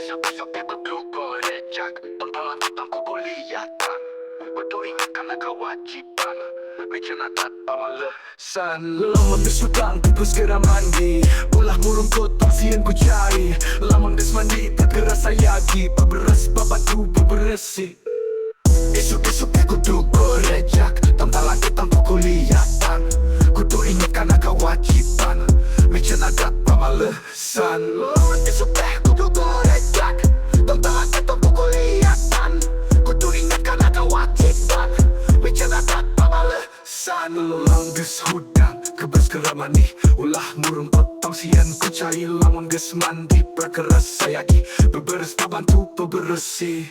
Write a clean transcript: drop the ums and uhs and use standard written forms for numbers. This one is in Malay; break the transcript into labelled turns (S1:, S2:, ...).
S1: Besok-besok dia berdua Gorejag, tentang kebiasaan. Beringat karena kewajiban, mencatat Pamalesan. Lamang desudang terus segera mandi, ulah murung kotor sian ku cari. Lamang des mandi tak kerasa yagi, beberes babatu beberesi. Esok-esok aku tu Gorejag, tentang lagi tentang kelihatan. Kudu ingat karena kewajiban, mencatat Pamalesan. Lamang esok aku tu Gorejag, tentang lagi tentang kelihatan. Kudu ingat karena kewajiban, mencatat Pamalesan. Langges hudang kebes keramani, ulah murung potong sian ku cari. Lamang ges mandi berkeras sayagi, beberes bantu beberesi.